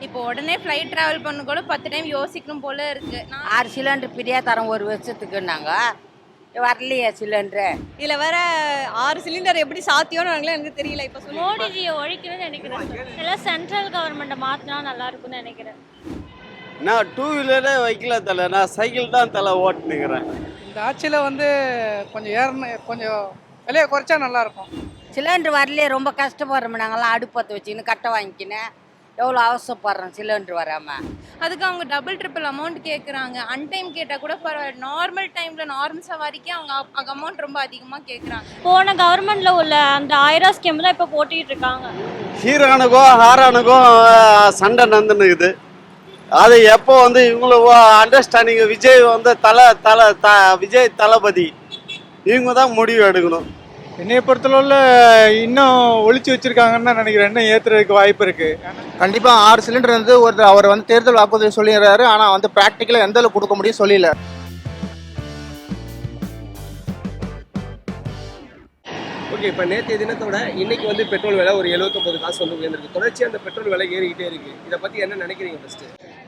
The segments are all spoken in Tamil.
இப்போ உடனே ஃப்ளைட் ட்ராவல் பண்ண கூட 10 டைம் யோசிக்கணும் போல இருக்கு. 6 சிலிண்டர் ஃப்ரீயா தரோம் ஒரு வருஷத்துக்குன்னாங்க. வரலையே சிலிண்டரு. இதுல வேற 6 சிலிண்டர் எப்படி சாத்தியம்னு எனக்கு தெரியல. இப்ப சொல்லி மோடிஜியை ஒழிக்கணும்னு நினைக்கிறேன். எல்லாம் சென்ட்ரல் கவர்மெண்ட்டை மாற்றினா நல்லா இருக்கும்னு நினைக்கிறேன். நான் டூ வீலரே வைக்கல தலை, நான் சைக்கிள் தான் தலை ஓட்டுனுக்கிறேன். இந்த ஆட்சியில் வந்து கொஞ்சம் விலையை குறைச்சா நல்லாயிருக்கும். சிலிண்டர் வரலையே ரொம்ப கஷ்டப்படுறோம். நாங்கள்லாம் அடுப்பத்தை வச்சுக்கின்னு கட்டை வாங்கிக்கினேன் எவ்வளோ அவசரப்படுறோம் சிலிண்டர் வராமல். அதுக்கு அவங்க டபுள் ட்ரிபிள் அமௌண்ட் கேட்குறாங்க. அன்டைம் கேட்டால் கூட பரவாயில்ல. நார்மல் டைமில் நார்மல் சவாரிக்கு அவங்க அமௌண்ட் ரொம்ப அதிகமாக கேட்குறாங்க. போன கவர்மெண்ட்ல உள்ள அந்த 1000 ஸ்கீம் தான் இப்போ போட்டிட்டு இருக்காங்க. ஹீரோனுக்கும் ஹாரானுக்கும் சண்டை நடந்துனுக்குது. அது எப்போ வந்து இவங்களுக்கு அண்டர்ஸ்டாண்டிங் விஜய் வந்து விஜய் தளபதி இவங்க தான் முடிவு எடுக்கணும். என்னைய பொறுத்தளவில் இன்னும் ஒழிச்சு வச்சிருக்காங்கன்னு தான் நினைக்கிறேன். இன்னும் ஏற்றுறதுக்கு வாய்ப்பு இருக்குது. கண்டிப்பாக 6 சிலிண்டர் வந்து அவர் வந்து தேர்தல் வாக்குறுதி சொல்லிடுறாரு. ஆனால் வந்து ப்ராக்டிக்கலாக எந்த அளவுக்கு கொடுக்க முடியும் சொல்லல. ஓகே, இப்போ நேற்றைய தினத்தோட இன்னைக்கு வந்து பெட்ரோல் விலை ஒரு 79 காசு வந்து உயர்ந்திருக்கு. தொடர்ச்சியாக அந்த பெட்ரோல் விலை ஏறிக்கிட்டே இருக்கு. இதை பற்றி என்ன நினைக்கிறீங்க ஃபர்ஸ்ட்?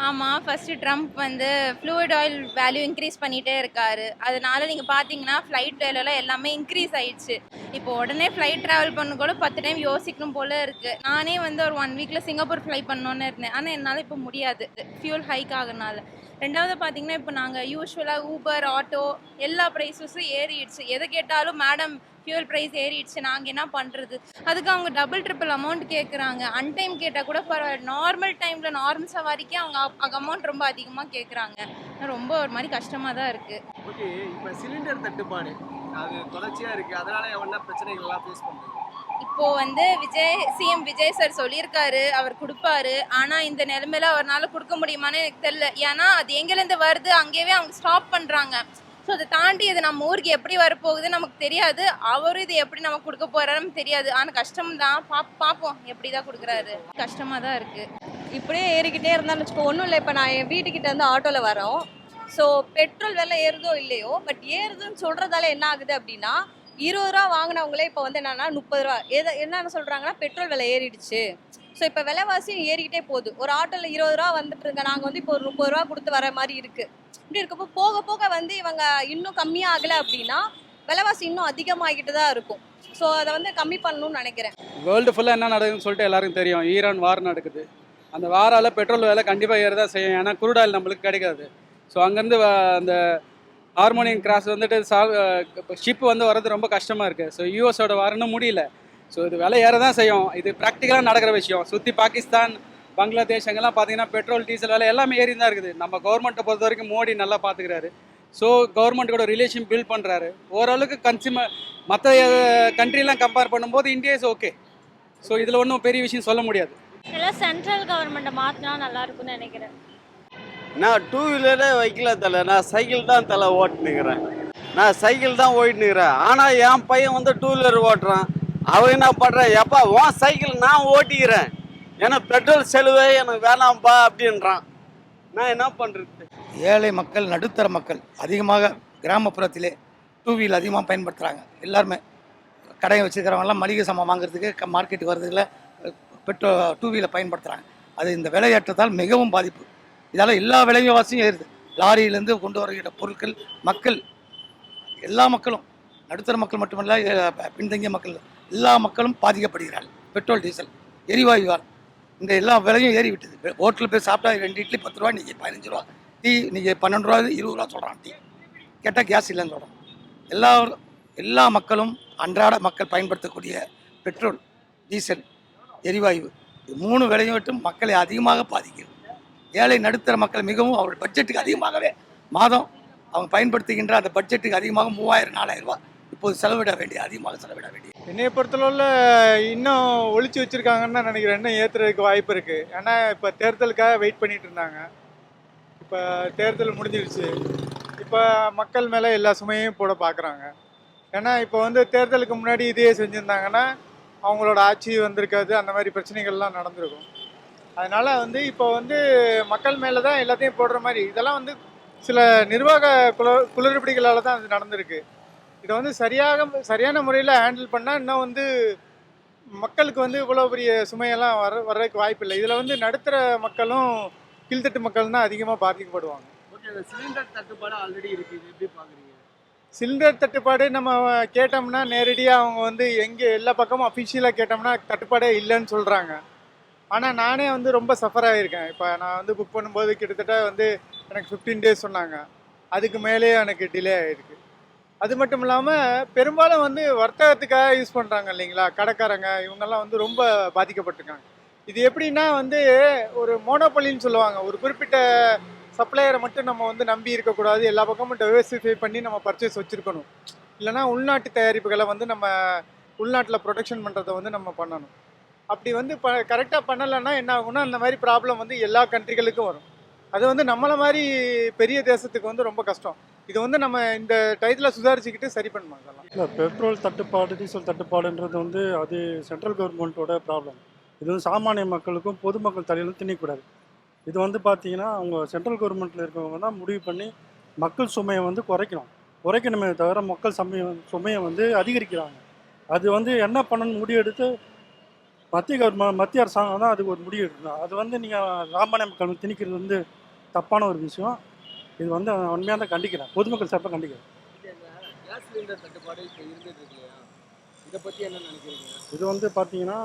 ஆமாம், ஃபஸ்ட்டு ட்ரம்ப் வந்து ஃப்ளூயிட் ஆயில் வேல்யூ இன்க்ரீஸ் பண்ணிகிட்டே இருக்காரு. அதனால நீங்கள் பார்த்தீங்கன்னா ஃப்ளைட் விலைலாம் எல்லாமே இன்க்ரீஸ் ஆயிடுச்சு. இப்போ உடனே ஃப்ளைட் ட்ராவல் பண்ண கூட 10 டைம் யோசிக்கணும் போல இருக்குது. நானே வந்து ஒரு 1 வீக்கில் சிங்கப்பூர் ஃப்ளை பண்ணோன்னு இருந்தேன். ஆனால் என்னால் இப்போ முடியாது, ஃபியூல் ஹைக் ஆகுறதுனால. ரெண்டாவது பார்த்தீங்கன்னா இப்போ நாங்கள் யூஸ்வலாக ஊபர் ஆட்டோ எல்லா ப்ரைஸஸும் ஏறிடுச்சு. எதை கேட்டாலும் மேடம் ஃபியூல் ப்ரைஸ் ஏறிடுச்சு, நாங்கள் என்ன பண்ணுறது. அதுக்கு அவங்க டபுள் ட்ரிபிள் அமௌண்ட் கேட்குறாங்க. அன்டைம் கேட்டால் கூட பரவாயில்ல. நார்மல் டைமில் நார்மல் சவாரிக்கு அவங்க அமௌண்ட் ரொம்ப அதிகமாக கேட்குறாங்க. ரொம்ப ஒரு மாதிரி கஷ்டமாக தான் இருக்குது. ஓகே, இப்போ சிலிண்டர் தட்டுப்பாடு அது தொடர்ச்சியாக இருக்குது. அதனால என்ன பிரச்சனைகள்லாம் ஃபேஸ் பண்ணுறீங்க? இப்போ வந்து சிஎம் விஜய் சார் சொல்லியிருக்காரு, அவர் கொடுப்பாரு. ஆனால் இந்த நிலைமையில அவரால் கொடுக்க முடியுமான்னு எனக்கு தெரியல. ஏன்னா அது எங்கேருந்து வருது அங்கேயே அவங்க ஸ்டாப் பண்ணுறாங்க. ஸோ அதை தாண்டி இது நம்ம ஊருக்கு எப்படி வரப்போகுது நமக்கு தெரியாது. அவரும் இது எப்படி நமக்கு கொடுக்க போகிறாருன்னு தெரியாது. ஆனால் கஷ்டம்தான். பார்ப்போம் எப்படி தான் கொடுக்குறாரு. கஷ்டமாக தான் இருக்குது. இப்படியே ஏறிக்கிட்டே இருந்தான்னு வச்சுக்கோ. ஒன்றும் இல்லை, இப்போ நான் என் வீட்டுக்கிட்ட இருந்து ஆட்டோவில் வரோம். ஸோ பெட்ரோல் விலை ஏறுதோ இல்லையோ, பட் ஏறுதுன்னு சொல்கிறதால என்ன ஆகுது அப்படின்னா, 20 ரூபா வாங்கினவங்களே இப்போ வந்து என்னன்னா 30 ரூபா என்னென்ன சொல்கிறாங்கன்னா பெட்ரோல் விலை ஏறிடுச்சு. ஸோ இப்போ விலைவாசி ஏறிக்கிட்டே போகுது. ஒரு ஆட்டோவில் 20 ரூபா வந்துட்டு இருங்க, நாங்கள் வந்து இப்போ ஒரு 30 ரூபா கொடுத்து வர மாதிரி இருக்குது. இப்படி இருக்கப்போ போக போக வந்து இவங்க இன்னும் கம்மியாக ஆகலை அப்படின்னா விலைவாசி இன்னும் அதிகமாகிட்டு தான் இருக்கும். ஸோ அதை வந்து கம்மி பண்ணணும்னு நினைக்கிறேன். வேர்ல்டு ஃபுல்லாக என்ன நடக்குதுன்னு சொல்லிட்டு எல்லாருக்கும் தெரியும். ஈரான் வார் நடக்குது. அந்த வாரால் பெட்ரோல் விலை கண்டிப்பாக ஏற தான் செய்யும். ஏன்னா குரூட் ஆயில் நம்மளுக்கு கிடைக்காது. ஸோ அங்கேருந்து அந்த ஹார்மோனியம் கிராஸ் வந்துட்டு ஷிப் வந்து வர்றது ரொம்ப கஷ்டமாக இருக்குது. ஸோ யூஎஸோட வரணும் முடியல. ஸோ இது விலை ஏற தான் செய்யும். இது ப்ராக்டிக்கலாக நடக்கிற விஷயம். சுற்றி பாகிஸ்தான் பங்களாதேஷ் அங்கெல்லாம் பார்த்தீங்கன்னா பெட்ரோல் டீசல் விலை எல்லாமே ஏறி தான் இருக்குது. நம்ம கவர்மெண்ட்டை பொறுத்த வரைக்கும் மோடி நல்லா பார்த்துக்கிறாரு. ஸோ கவர்மெண்ட்டோட ரிலேஷன் பில்ட் பண்ணுறாரு. ஓரளவுக்கு கன்சியூமர் மற்ற கண்ட்ரிலாம் கம்பேர் பண்ணும்போது இந்தியா இஸ் ஓகே. ஸோ இதில் ஒன்றும் பெரிய விஷயம் சொல்ல முடியாது. எல்லாம் சென்ட்ரல் கவர்மெண்ட்டை மாற்றினா நல்லா இருக்கும்னு நினைக்கிறேன். நான் டூ வீலரே வைக்கல தலை, நான் சைக்கிள் தான் தலை ஓட்டுனுக்கிறேன். நான் சைக்கிள் தான் ஓட்டினுக்கிறேன். ஆனால் என் பையன் வந்து டூ வீலர் ஓட்டுறான். அவன் என்ன பண்ணுறான், எப்பா உன் சைக்கிள் நான் ஓட்டிக்கிறேன், ஏன்னா பெட்ரோல் செலவே எனக்கு வேணாம்ப்பா அப்படின்றான். நான் என்ன பண்ணுறது? ஏழை மக்கள், நடுத்தர மக்கள் அதிகமாக கிராமப்புறத்திலே டூ வீலர் அதிகமாக பயன்படுத்துகிறாங்க. எல்லாருமே கடையை வச்சுருக்கிறவங்கலாம் மளிகை சாமான் வாங்குறதுக்கு மார்க்கெட்டுக்கு வர்றதுல டூ வீலர் பயன்படுத்துகிறாங்க. அது இந்த விலையேற்றத்தால் மிகவும் பாதிப்பு. இதால் எல்லா விலைவாசியும் ஏறுது. லாரியிலேருந்து கொண்டு வருகிற பொருட்கள் மக்கள் எல்லா மக்களும், நடுத்தர மக்கள் மட்டுமல்ல, பின்தங்கிய மக்கள் எல்லா மக்களும் பாதிக்கப்படுகிறார்கள். பெட்ரோல் டீசல் எரிவாயுவால் இந்த எல்லா விலையும் ஏறிவிட்டது. ஹோட்டலில் போய் சாப்பிட்டா 2 இட்லி 10 ரூபா, இன்றைக்கி 15 ரூபா. டீ இன்றைக்கி 12 ரூபா 20 ரூபா சொல்கிறான். டீ கேட்டால் கேஸ் இல்லைன்னு சொல்கிறான். எல்லா மக்களும் அன்றாட மக்கள் பயன்படுத்தக்கூடிய பெட்ரோல் டீசல் எரிவாயு இது 3 விலையும் விட்டு மக்களை அதிகமாக பாதிக்கிறது. ஏழை நடுத்தர மக்கள் மிகவும் அவர்கள் பட்ஜெட்டுக்கு அதிகமாகவே மாதம் அவங்க பயன்படுத்துகின்ற அந்த பட்ஜெட்டுக்கு அதிகமாக 3000-4000 ரூபா இப்போது அதிகமாக செலவிட வேண்டிய. என்னைய பொறுத்தளவில் இன்னும் ஒழிச்சு வச்சுருக்காங்கன்னு தான் நினைக்கிறேன். இன்னும் ஏற்றுறதுக்கு வாய்ப்பு இருக்குது. ஏன்னா இப்போ தேர்தலுக்காக வெயிட் பண்ணிகிட்டு இருந்தாங்க. இப்போ தேர்தல் முடிஞ்சிருச்சு. இப்போ மக்கள் மேலே எல்லா சுமையும் போட பார்க்குறாங்க. ஏன்னா இப்போ வந்து தேர்தலுக்கு முன்னாடி இதையே செஞ்சுருந்தாங்கன்னா அவங்களோட ஆட்சி வந்திருக்காது, அந்த மாதிரி பிரச்சனைகள்லாம் நடந்திருக்கும். அதனால் வந்து இப்போ வந்து மக்கள் மேலே தான் எல்லாத்தையும் போடுற மாதிரி. இதெல்லாம் வந்து சில நிர்வாக குளறுபடிகளால் தான் அது நடந்திருக்கு. இதை வந்து சரியான முறையில் ஹேண்டில் பண்ணால் இன்னும் வந்து மக்களுக்கு வந்து இவ்வளோ பெரிய சுமையெல்லாம் வர்றதுக்கு வாய்ப்பு இல்லை. இதில் வந்து நடுத்தர மக்களும் கீழ்த்தட்டு மக்கள் தான் அதிகமாக பாதிக்கப்படுவாங்க. ஓகே, அந்த சிலிண்டர் தட்டுப்பாடு ஆல்ரெடி இருக்கு, இது எப்படி பாக்குறீங்க? சிலிண்டர் தட்டுப்பாடு நம்ம கேட்டோம்னா நேரடியாக அவங்க வந்து எங்கே எல்லா பக்கமும் அஃபிஷியலாக கேட்டோம்னா தட்டுப்பாடே இல்லைன்னு சொல்கிறாங்க. ஆனால் நானே வந்து ரொம்ப சஃபர் ஆகியிருக்கேன். இப்போ நான் வந்து புக் பண்ணும்போது கிட்டத்தட்ட வந்து எனக்கு 15 டேஸ் சொன்னாங்க. அதுக்கு மேலேயே எனக்கு டிலே ஆகிருக்கு. அது மட்டும் இல்லாமல் பெரும்பாலும் வந்து வர்த்தகத்துக்காக யூஸ் பண்ணுறாங்க இல்லைங்களா, கடைக்காரங்க இவங்கெல்லாம் வந்து ரொம்ப பாதிக்கப்பட்டிருக்காங்க. இது எப்படின்னா வந்து ஒரு மோனோபொலின்னு சொல்லுவாங்க. ஒரு குறிப்பிட்ட சப்ளையரை மட்டும் நம்ம வந்து நம்பி இருக்கக்கூடாது. எல்லா பக்கமும் டைவர்சிஃபை பண்ணி நம்ம பர்ச்சேஸ் வச்சுருக்கணும். இல்லைனா உள்நாட்டு தயாரிப்புகளை வந்து நம்ம உள்நாட்டில் ப்ரொடக்ஷன் பண்ணுறதை வந்து நம்ம பண்ணணும். அப்படி வந்து கரெக்டாக பண்ணலைன்னா என்ன ஆகும்னா அந்த மாதிரி ப்ராப்ளம் வந்து எல்லா கண்ட்ரிகளுக்கும் வரும். அது வந்து நம்மளை மாதிரி பெரிய தேசத்துக்கு வந்து ரொம்ப கஷ்டம். இது வந்து நம்ம இந்த டயத்தில் சுதாரிச்சுக்கிட்டு சரி பண்ணணும். அதெல்லாம் இல்லை, பெட்ரோல் தட்டுப்பாடு டீசல் தட்டுப்பாடுன்றது வந்து அது சென்ட்ரல் கவர்மெண்ட்டோட ப்ராப்ளம். இது வந்து சாமானிய மக்களுக்கும் பொதுமக்கள் தலையிலும் திணிக்கூடாது. இது வந்து பார்த்தீங்கன்னா அவங்க சென்ட்ரல் கவர்மெண்ட்டில் இருக்கவங்க தான் முடிவு பண்ணி மக்கள் சுமையை வந்து குறைக்கணுமே தவிர மக்கள் சுமையை வந்து அதிகரிக்கிறாங்க. அது வந்து என்ன பண்ணணும்னு முடிவெடுத்து மத்திய அரசாங்கம் தான் அதுக்கு ஒரு முடிவு எடுக்கணும். அது வந்து நீங்கள் சாமானிய மக்கள் திணிக்கிறது வந்து தப்பான ஒரு விஷயம். இது வந்து உண்மையாக தான் கண்டிக்கிறேன், பொதுமக்கள் சார்பாக கண்டிக்கிறேன். கேஸ் சிலிண்டர் தட்டுப்பாடு இப்போ இருந்துட்டு இருக்கு இல்லையா, இதை பற்றி என்ன நினைக்கிறீங்க? இது வந்து பார்த்தீங்கன்னா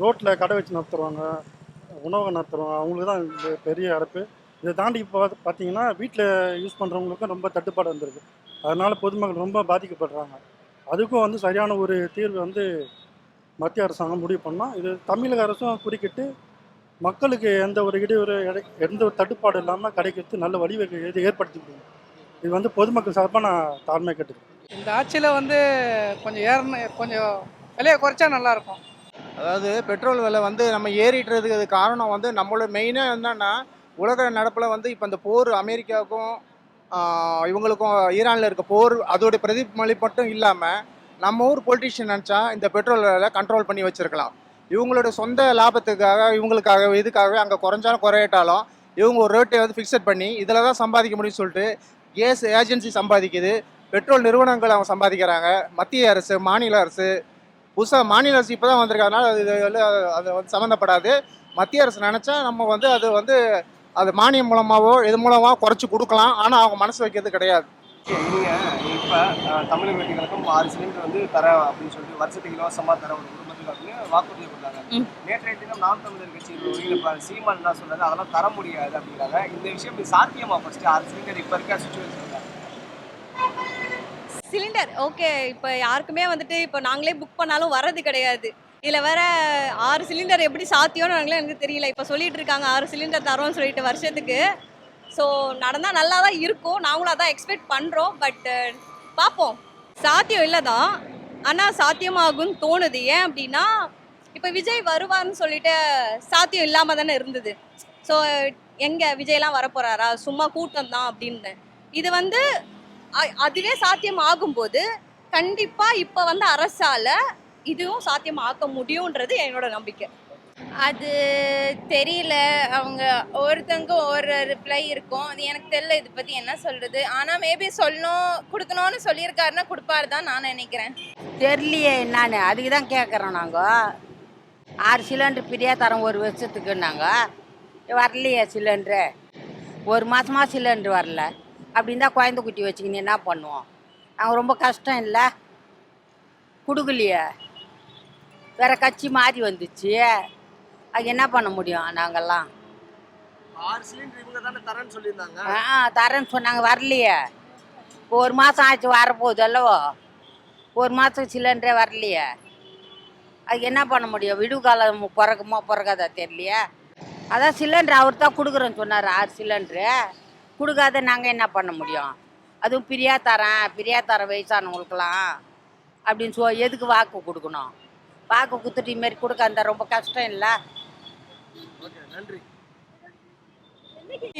ரோட்டில் கடை வச்சு நடத்துகிறவங்க, உணவகம் நடத்துகிறவங்க, அவங்களுக்கு தான் இந்த பெரிய அடைப்பு. இதை தாண்டி இப்போ பார்த்தீங்கன்னா வீட்டில் யூஸ் பண்ணுறவங்களுக்கும் ரொம்ப தட்டுப்பாடு வந்திருக்கு. அதனால் பொதுமக்கள் ரொம்ப பாதிக்கப்படுறாங்க. அதுக்கும் வந்து சரியான ஒரு தீர்வு வந்து மத்திய அரசாங்கம் முடிவு பண்ணால், இது தமிழக அரசும் குறுக்கிட்டு மக்களுக்கு எந்த ஒரு இடையூறு எந்த ஒரு தட்டுப்பாடு இல்லாமல் கிடைக்கிறது நல்ல வழிவகை ஏற்படுத்தி கொடுங்க. இது வந்து பொதுமக்கள் சார்பாக நான் தாழ்மையாக கேட்டுக்கிறேன். இந்த ஆட்சியில் வந்து கொஞ்சம் விலையை குறைச்சா நல்லாயிருக்கும். அதாவது பெட்ரோல் விலை வந்து நம்ம ஏறிட்டுறதுக்கு காரணம் வந்து நம்மளோட மெயினாக என்னன்னா உலக நடப்பில் வந்து இப்போ இந்த போர் அமெரிக்காவுக்கும் இவங்களுக்கும் ஈரானில் இருக்க போர் அதோடைய பிரதிபலிப்பு மட்டும் இல்லாமல் நம்ம ஊர் பொலிட்டிஷியன் நினச்சா இந்த பெட்ரோல் விலை கண்ட்ரோல் பண்ணி வச்சுருக்கலாம். இவங்களோட சொந்த லாபத்துக்காக இவங்களுக்காக இதுக்காகவே அங்கே குறைஞ்சாலும் குறையிட்டாலும் இவங்க ஒரு ரேட்டை வந்து ஃபிக்ஸட் பண்ணி இதில் தான் சம்பாதிக்க முடியும்னு சொல்லிட்டு கேஸ் ஏஜென்சி சம்பாதிக்குது, பெட்ரோல் நிறுவனங்கள் அவங்க சம்பாதிக்கிறாங்க, மத்திய அரசு மாநில அரசு புதுசாக மாநில அரசு இப்போ தான் வந்திருக்கறதுனால அது வந்து சம்மந்தப்படாது. மத்திய அரசு நினச்சா நம்ம வந்து அது மானியம் மூலமாகவோ இது மூலமாக குறைச்சி கொடுக்கலாம். ஆனால் அவங்க மனசு வைக்கிறது கிடையாது. நீங்கள் இப்போ தமிழக வீட்டுகளுக்கும் 6 சிலிண்டர் வந்து தரேன் அப்படின்னு சொல்லிட்டு வருஷத்துக்கு இலவசமாக தர ஒரு குடும்பத்துக்கு அப்படின்னு வாக்குறுதி கொடுத்தாங்க. நேற்றைய தினம் நாம் தமிழர் கட்சி சீமான் என்ன சொன்னாரு, அதெல்லாம் தர முடியாது அப்படிங்கிறாங்க. இந்த விஷயம் சாத்தியமா? ஃபர்ஸ்ட் 6 சிலிண்டர் இப்போ இருக்க சுச்சுவேஷன் சிலிண்டர் ஓகே, இப்போ யாருக்குமே வந்துட்டு இப்போ நாங்களே புக் பண்ணாலும் வர்றது கிடையாது. இதில் வேற 6 சிலிண்டர் எப்படி சாத்தியம்னு நாங்களே எனக்கு தெரியல. இப்போ சொல்லிட்டு இருக்காங்க 6 சிலிண்டர் தரோம்னு சொல்லிட்டு வருஷத்துக்கு. ஸோ நடந்தால் நல்லா தான் இருக்கும், நாங்களும் அதான் எக்ஸ்பெக்ட் பண்ணுறோம். பட் பார்ப்போம், சாத்தியம் இல்லை தான், ஆனால் சாத்தியமாகும்னு தோணுது. ஏன் அப்படின்னா இப்போ விஜய் வருவார்னு சொல்லிட்டு சாத்தியம் இல்லாமல் தானே இருந்தது. ஸோ எங்கே விஜய்லாம் வரப்போகிறாரா, சும்மா கூட்டம் தான் அப்படின்னு. இது வந்து அதுவே சாத்தியம் ஆகும்போது கண்டிப்பாக இப்போ வந்து அரசால் இதுவும் சாத்தியம் ஆக்க முடியுன்றது என்னோட நம்பிக்கை. அது தெரியல, அவங்க ஒவ்வொருத்தங்களுக்கும் ஒரு ரிப்ளை இருக்கும். அது எனக்கு தெரியல இதை பற்றி என்ன சொல்கிறது. ஆனால் மேபி கொடுக்கணும்னு சொல்லியிருக்காருன்னா கொடுப்பாரு தான் நான் நினைக்கிறேன். தெரியலையே என்னான்னு, அதுக்கு தான் கேட்குறோம். நாங்கள் 6 சிலிண்டர் ஃப்ரீயாக தரோம் ஒரு வருஷத்துக்குன்னாங்க. வரலையே சிலிண்டரு, ஒரு மாதமாக சிலிண்டர் வரல. அப்படின்னு தான் குழந்தை குட்டி வச்சுக்கின்னு என்ன பண்ணுவோம்? நாங்கள் ரொம்ப கஷ்டம் இல்லை, கொடுக்கலையே. வேறு கட்சி மாறி வந்துச்சு, அது என்ன பண்ண முடியும்? நாங்கள்லாம் 6 சிலிண்டர் இவங்க தானே தரேன்னு சொல்லியிருந்தாங்க. தரேன்னு சொன்னாங்க, வரலையே. ஒரு மாதம் ஆச்சு, வரப்போகுது அல்லவோ. ஒரு மாதத்துக்கு சிலிண்டரே வரலையே. அது என்ன பண்ண முடியும்? விடுவு காலம் பிறக்காதா தெரியலையே. அதான் சிலிண்டர் அவர் தான் கொடுக்குறேன்னு சொன்னார். 6 சிலிண்டரு கொடுக்காத நாங்கள் என்ன பண்ண முடியும்? அதுவும் பிரியா தரேன் வயசானவங்களுக்கெல்லாம் அப்படின்னு எதுக்கு வாக்கு கொடுக்கணும்? வாக்கு குத்துட்டு மாரி கொடுக்க அந்த ரொம்ப கஷ்டம் இல்லை. நன்றி.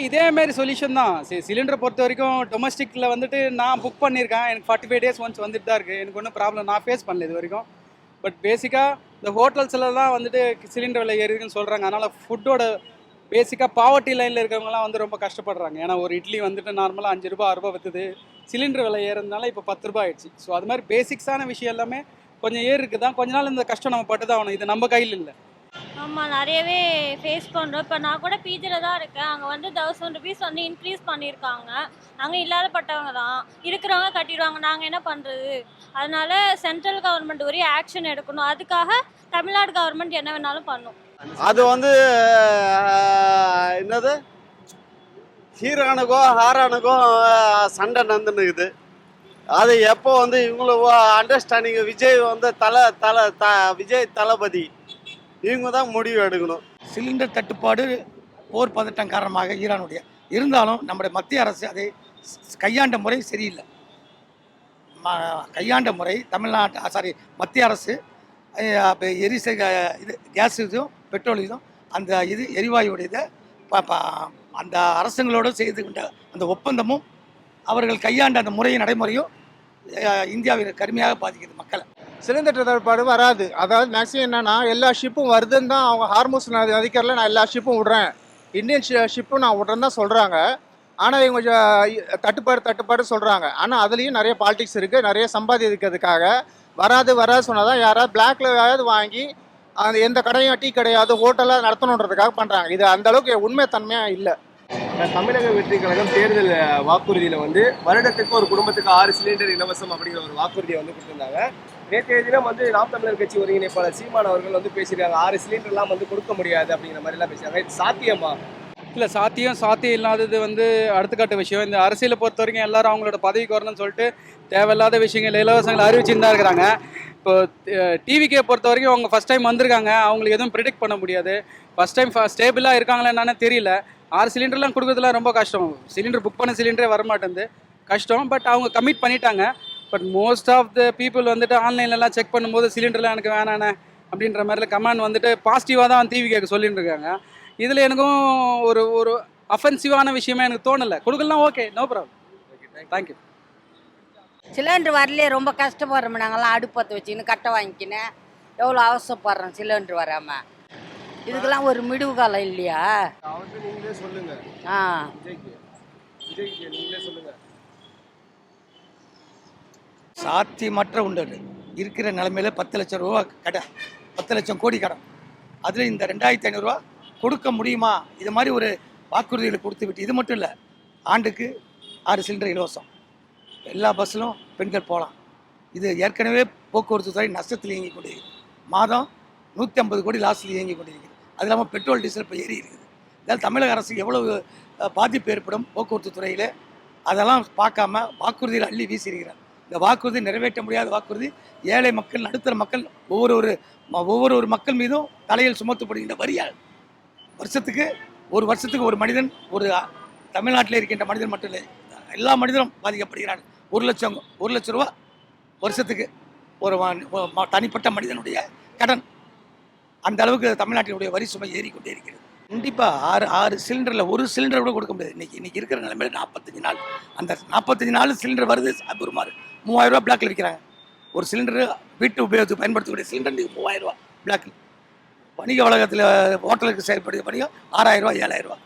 இதே மாதிரி சொல்யூஷன் தான். சிலிண்டரை பொறுத்த வரைக்கும் டொமஸ்டிக்கில் வந்துட்டு நான் புக் பண்ணியிருக்கேன், எனக்கு 45 days ஒன்ஸ் வந்துட்டு தான் இருக்குது. எனக்கு ஒன்றும் ப்ராப்ளம் நான் ஃபேஸ் பண்ணல இது வரைக்கும். பட் பேசிக்காக இந்த ஹோட்டல்ஸில் தான் வந்துட்டு சிலிண்டர் விலை ஏறிதுன்னு சொல்கிறாங்க. அதனால் ஃபுட்டோட பேசிக்காக பாவர்ட்டி லைனில் இருக்கிறவங்களாம் வந்து ரொம்ப கஷ்டப்படுறாங்க. ஏன்னா ஒரு இட்லி வந்துட்டு நார்மலாக 5 ரூபா 6 ரூபா விற்றுது, சிலிண்டர் விலை ஏறதுனால இப்போ 10 ரூபா ஆயிடுச்சு. ஸோ அது மாதிரி பேசிக்ஸான விஷயம் எல்லாமே கொஞ்சம் ஏறிருக்கு தான். கொஞ்ச நாள் இந்த கஷ்டம் நம்ம பட்டு தான் ஆகணும். இது நம்ம கையில் இல்லை. ஆமாம், நிறையவே ஃபேஸ் பண்ணுறோம். இப்போ நான் கூட பிஜியில் தான் இருக்கேன். அங்கே வந்து 1000 ருபீஸ் வந்து இன்க்ரீஸ் பண்ணியிருக்காங்க. அங்கே இல்லாதப்பட்டவங்க தான், இருக்கிறவங்க கட்டிடுவாங்க. நாங்கள் என்ன பண்ணுறது? அதனால சென்ட்ரல் கவர்மெண்ட் ஒரு ஆக்ஷன் எடுக்கணும். அதுக்காக தமிழ்நாடு கவர்மெண்ட் என்ன வேணாலும் பண்ணும். அது வந்து என்னது ஹீரோனுக்கும் ஹாரானுக்கும் சண்டை நடந்துன்னுக்குது. அது எப்போ வந்து இவங்களும் அண்டர்ஸ்டாண்டிங் விஜய் வந்து விஜய் தளபதி இவங்க தான் முடிவு எடுக்கணும். சிலிண்டர் தட்டுப்பாடு போர் பதட்டம் காரணமாக ஈரானுடைய இருந்தாலும் நம்முடைய மத்திய அரசு அதை கையாண்ட முறை சரியில்லை. கையாண்ட முறை மத்திய அரசு இது கேஸ் இதுவும் பெட்ரோல் இதுவும் அந்த எரிவாயுடைய அந்த அரசுங்களோடு செய்து கொண்ட அந்த ஒப்பந்தமும் அவர்கள் கையாண்ட அந்த முறையும் நடைமுறையும் இந்தியாவில் கடுமையாக பாதிக்குது மக்களை. சிலிண்டர் தட்டுப்பாடு வராது. அதாவது மேக்ஸிமம் என்னன்னா எல்லா ஷிப்பும் வருதுன்னு தான் அவங்க ஹார்மோஸ் நதிக்கரில் நான் எல்லா ஷிப்பும் விட்றேன், இந்தியன் ஷிப்பும் நான் விட்றேன்னு தான் சொல்கிறாங்க. ஆனால் இவங்க தட்டுப்பாடு சொல்கிறாங்க. ஆனால் அதுலேயும் நிறைய பாலிடிக்ஸ் இருக்குது, நிறைய சம்பாதிக்கிறதுக்காக வராது சொன்னால் தான் யாராவது பிளாக்ல வாங்கி அந்த எந்த கடையும் டீ கடையாவது ஹோட்டலாக நடத்தணுன்றதுக்காக பண்ணுறாங்க. இது அந்தளவுக்கு உண்மைத்தன்மையாக இல்லை. தமிழக வெற்றி கழகம் தேர்தல் வாக்குறுதியில் வந்து வருடத்துக்கு ஒரு குடும்பத்துக்கு 6 சிலிண்டர் இலவசம் அப்படிங்கிற ஒரு வாக்குறுதியை வந்து கொடுத்துருந்தாங்க. நேற்றைய தினம் வந்து நாம் தமிழர் கட்சி ஒருங்கிணைப்பாளர் சீமான் அவர்கள் வந்து பேசியிருக்காங்க, 6 சிலிண்டர்லாம் வந்து கொடுக்க முடியாது அப்படிங்கிற மாதிரிலாம் பேசுகிறாங்க. இது சாத்தியமா? இல்லை, சாத்தியம் இல்லாதது வந்து அடுத்துக்காட்டு விஷயம். இந்த அரசியலை பொறுத்த வரைக்கும் எல்லாரும் அவங்களோட பதவிக்கு வரணும்னு சொல்லிட்டு தேவையில்லாத விஷயங்கள் இலவசங்கள் அறிவிச்சுன்னு தான் இருக்கிறாங்க. இப்போ டிவிக்கே பொறுத்த வரைக்கும் அவங்க ஃபஸ்ட் டைம் வந்திருக்காங்க, அவங்களுக்கு எதுவும் ப்ரிடிக்ட் பண்ண முடியாது. ஃபஸ்ட் டைம் ஸ்டேபிளாக இருக்காங்களா என்னன்னு தெரியல. 6 சிலிண்டர்லாம் கொடுக்குறதுலாம் ரொம்ப கஷ்டம். சிலிண்டர் புக் பண்ண சிலிண்டரே வரமாட்டேங்குது, கஷ்டம். பட் அவங்க கமிட் பண்ணிட்டாங்க. But most of the people வந்துட்டு ஆன்லைன்லலாம் செக் பண்ணும்போது சிலிண்டர்லாம் எனக்கு வேணாண்ணே அப்படின்ற மாதிரிலாம் கமெண்ட் வந்துட்டு பாசிட்டிவாக தான் டிவிக்கு சொல்லிட்டு இருக்காங்க. இதில் எனக்கும் ஒரு அஃபென்சிவான விஷயமா எனக்கு தோணலை. கொடுக்கலாம், okay, no problem. Thank you. Cylinder வரலையே ரொம்ப கஷ்டப்படுறோம். நாங்கள்லாம் அடுப்பத்தை வச்சுக்கின்னு கட்டை வாங்கிக்கின்னு எவ்வளோ அவசரப்படுறோம் சிலிண்டர் வராமல். இதுக்கெல்லாம் ஒரு முடிவு காலம் இல்லையா? நீங்களே சொல்லுங்க. விஜய்க்கு நீங்களே சொல்லுங்க. சாத்தியமற்ற உண்டு இருக்கிற நிலைமையில 10 லட்சம் ரூபா கடன், 10 லட்சம் கோடி கடன். அதில் இந்த 2500 ரூபா கொடுக்க முடியுமா? இது மாதிரி ஒரு வாக்குறுதிகளை கொடுத்து விட்டு, இது மட்டும் இல்லை, ஆண்டுக்கு 6 சிலிண்டர் இலவசம், எல்லா பஸ்ஸிலும் பெண்கள் போகலாம். இது ஏற்கனவே போக்குவரத்து துறை நஷ்டத்தில் இயங்கி கொண்டிருக்கிறது. மாதம் 150 கோடி லாஸில் இயங்கி கொண்டிருக்கிறது. அது இல்லாமல் பெட்ரோல் டீசல் இப்போ ஏறி இருக்குது. இதால் தமிழக அரசுக்கு எவ்வளவு பாதிப்பு ஏற்படும் போக்குவரத்து துறையில், அதெல்லாம் பார்க்காம வாக்குறுதியில் அள்ளி வீசியிருக்கிறார். இந்த வாக்குறுதி நிறைவேற்ற முடியாத வாக்குறுதி. ஏழை மக்கள், நடுத்தர மக்கள், ஒவ்வொரு மக்கள் மீதும் தலையில் சுமத்தப்படுகின்ற வரியால் வருஷத்துக்கு ஒரு மனிதன், ஒரு தமிழ்நாட்டில் இருக்கின்ற மனிதன் மட்டும் இல்லை, எல்லா மனிதனும் பாதிக்கப்படுகிறார்கள். 1 லட்சம் ரூபா வருஷத்துக்கு ஒரு தனிப்பட்ட மனிதனுடைய கடன். அந்த அளவுக்கு தமிழ்நாட்டினுடைய வரி சுமை ஏறிக்கொண்டே இருக்கிறது. கண்டிப்பாக 6 சிலிண்டரில் ஒரு சிலிண்டர் கூட கொடுக்க முடியாது. இன்னைக்கு இருக்கிற நிலைமையில 45 நாள், அந்த 45 நாள் சிலிண்டர் வருது. ஒரு மாதிரி 3000 ரூபா பிளாக்ல விற்கிறாங்க. ஒரு சிலிண்டரு வீட்டு உபயோகத்துக்கு பயன்படுத்தக்கூடிய சிலிண்டர் 3000 ரூபா பிளாக்ல. வணிக வளாகத்தில் ஹோட்டலுக்கு செயல்படுகிற வணிகம் 6000 ரூபா 7000 ரூபா.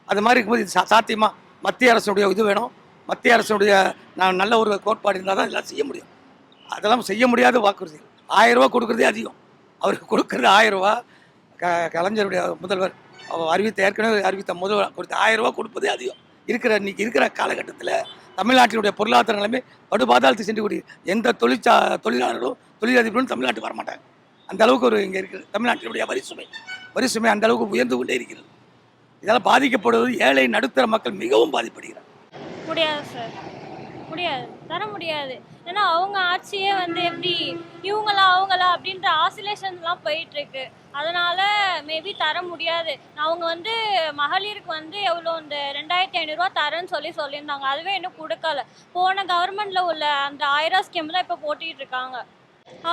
அது மாதிரி இருக்கும்போது இது சாத்தியமாக மத்திய அரசுடைய இது வேணும். மத்திய அரசுடைய நல்ல ஒரு கோட்பாடு இருந்தால் தான் இதெல்லாம் செய்ய முடியும். அதெல்லாம் செய்ய முடியாத வாக்குறுதி. 1000 ரூபா கொடுக்குறதே அதிகம். அவருக்கு கொடுக்குறது 1000 ரூபா. கலைஞருடைய முதல்வர் ஏற்கனவே அறிவித்த முதல்வர் கொடுத்த 1000 ரூபா கொடுப்பதே அதிகம். இன்னைக்கு இருக்கிற காலகட்டத்தில் தமிழ்நாட்டினுடைய பொருளாதார நிலைமை படுபாதாளத்தை சென்று கூடிய எந்த தொழிலாளர்களும் தொழிலதிபர்களும் தமிழ்நாட்டுக்கு வரமாட்டாங்க. அந்த அளவுக்கு இங்கே இருக்குது தமிழ்நாட்டினுடைய வரி சுமை அந்த அளவுக்கு உயர்ந்து கொண்டே இருக்கிறது. இதெல்லாம் பாதிக்கப்படுவது ஏழை நடுத்தர மக்கள் மிகவும் பாதிப்படுகிறார். முடியாது சார், முடியாது, தர முடியாது. ஏன்னா அவங்க ஆட்சியே வந்து எப்படி இவங்களா அவங்களா அப்படின்ற ஆசிலேஷன்ஸ்லாம் போயிட்டுருக்கு. அதனால் மேபி தர முடியாது. அவங்க வந்து மகளிருக்கு வந்து எவ்வளோ இந்த 2500 ரூபா தரேன்னு சொல்லியிருந்தாங்க. அதுவே இன்னும் கொடுக்கல. போன கவர்மெண்ட்டில் உள்ள அந்த 1000 ஸ்கீம் தான் இப்போ போட்டிகிட்டு இருக்காங்க.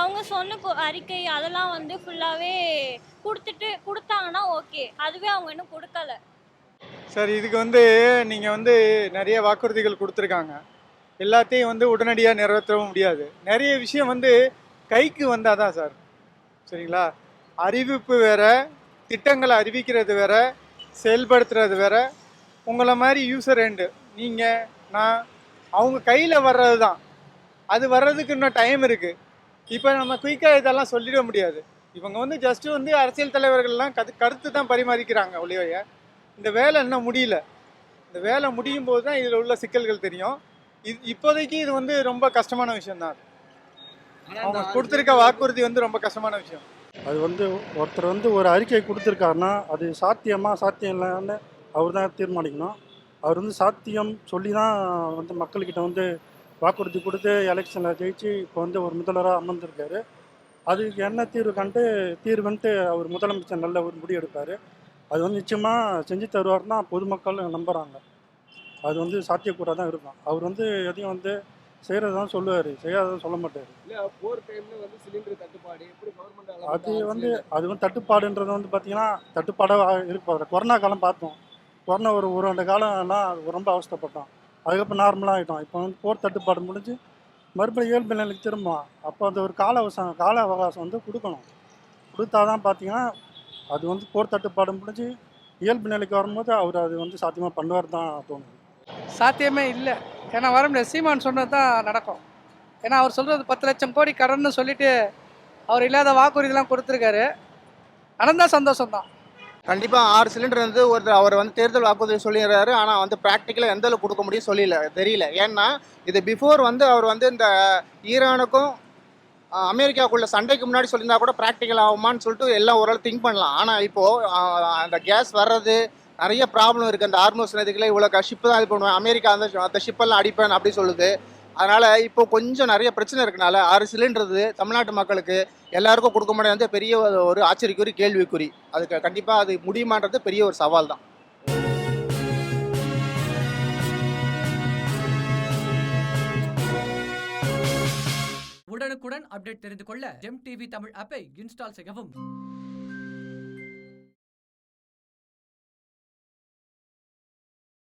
அவங்க சொன்ன அறிக்கை அதெல்லாம் வந்து ஃபுல்லாகவே கொடுத்தாங்கன்னா ஓகே. அதுவே அவங்க இன்னும் கொடுக்கல. சார், இதுக்கு வந்து நீங்கள் வந்து நிறைய வாக்குறுதிகள் கொடுத்துருக்காங்க. எல்லாத்தையும் வந்து உடனடியாக நிறைவேற்றவும் முடியாது. நிறைய விஷயம் வந்து கைக்கு வந்தால் தான் சார். சரிங்களா? அறிவிப்பு வேற, திட்டங்களை அறிவிக்கிறது வேற, செயல்படுத்துறது வேற. உங்களை மாதிரி யூசர் எண்டு நீங்கள் நான் அவங்க கையில் வர்றது தான். அது வர்றதுக்கு இன்னும் டைம் இருக்குது. இப்போ நம்ம குயிக்காக இதெல்லாம் சொல்லிட முடியாது. இவங்க வந்து ஜஸ்ட்டு வந்து அரசியல் தலைவர்கள்லாம் கருத்து தான் பரிமாறிக்கிறாங்க ஒழிய இந்த வேலை இன்னும் முடியல. இந்த வேலை முடியும் போது தான் இதில் உள்ள சிக்கல்கள் தெரியும். இப்போதைக்கு இது வந்து ரொம்ப கஷ்டமான விஷயம் தான். அவங்க கொடுத்துருக்க வாக்குறுதி வந்து ரொம்ப கஷ்டமான விஷயம். அது வந்து ஒருத்தர் வந்து ஒரு அறிக்கை கொடுத்துருக்காருன்னா அது சாத்தியம் இல்லைன்னு அவர் தான் தீர்மானிக்கணும். அவர் வந்து சாத்தியம் சொல்லி தான் வந்து மக்கள்கிட்ட வந்து வாக்குறுதி கொடுத்து எலெக்ஷனில் ஜெயிச்சு இப்போ வந்து ஒரு முதல்வராக அமர்ந்திருக்காரு. அதுக்கு என்ன தீர்வுன்ட்டு அவர் முதலமைச்சர் நல்ல ஒரு முடிவு எடுப்பார். அது வந்து நிச்சயமாக செஞ்சு தருவார்னா பொதுமக்கள் நம்புகிறாங்க. அது வந்து சாத்தியக்கூடாக தான் இருக்கும். அவர் வந்து எதையும் வந்து செய்கிறது தான் சொல்லுவார், செய்யாததான் சொல்ல மாட்டார். இல்ல போர் டைம்ல வந்து சிலிண்டர் தட்டுப்பாடு எப்படி கவர்மெண்ட் அது வந்து தட்டுப்பாடுன்றது வந்து பார்த்திங்கன்னா தட்டுப்பாடாக இருப்பார். கொரோனா காலம் பார்த்தோம். கொரோனா ஒரு 2 காலம்லாம் ரொம்ப அவஸ்தைப்பட்டோம். அதுக்கப்புறம் நார்மலாக ஆகிட்டோம். இப்போ வந்து போர் தட்டுப்பாடு முடிஞ்சு மறுபடியும் இயல்பு நிலைக்கு திரும்பும். அப்போ அந்த ஒரு கால அவகாசம் வந்து கொடுக்கணும். கொடுத்தா தான் பார்த்தீங்கன்னா அது வந்து போர் தட்டுப்பாடு முடிஞ்சு இயல்பு நிலைக்கு வரும்போது அவர் அது வந்து சாத்தியமாக பண்ணுவார் தான் தோணுது. சாத்தியமே இல்லை. ஏன்னா வர முடியாது. சீமான் சொன்னது தான் நடக்கும். ஏன்னா அவர் சொல்கிறது 10 லட்சம் கோடி கடன்னு சொல்லிட்டு அவர் இல்லாத வாக்குறுதிலாம் கொடுத்துருக்காரு. நடந்தால் சந்தோஷம்தான். கண்டிப்பாக 6 சிலிண்டர் வந்து அவர் வந்து தேர்தல் வாக்குறுதி சொல்லிடுறாரு. ஆனால் வந்து ப்ராக்டிக்கலாக எந்த அளவுக்கு கொடுக்க முடியும் தெரியல. ஏன்னா இது பிஃபோர் வந்து அவர் வந்து இந்த ஈரானுக்கும் அமெரிக்காவுக்குள்ள சண்டைக்கு முன்னாடி சொல்லியிருந்தா கூட ப்ராக்டிக்கல் ஆகுமான்னு சொல்லிட்டு எல்லாம் ஓரளவு திங்க் பண்ணலாம். ஆனால் இப்போது அந்த கேஸ் வர்றது நிறைய ப்ராப்ளம் இருக்குது. அந்த ஹார்மோஸ் நதிக்குள்ள இவ்வளோ ஷிப்பு தான் இது பண்ணுவேன், அமெரிக்கா அந்த ஷிப்பெல்லாம் அடிப்பேன் அப்படி சொல்லுது. அதனால் இப்போ கொஞ்சம் நிறைய பிரச்சனை இருக்கனால 6 சிலிண்டர் தமிழ்நாட்டு மக்களுக்கு எல்லாருக்கும் கொடுக்க முடியாது. பெரிய ஒரு ஆச்சரியக்குறி, கேள்விக்குறி. அதுக்கு கண்டிப்பாக அது முடியுமான்றது பெரிய ஒரு சவால் தான். உடனுக்குடன் அப்டேட் தெரிந்து கொள்ள ஜெம் டிவி தமிழ் ஆப்பை இன்ஸ்டால் செய்யவும்.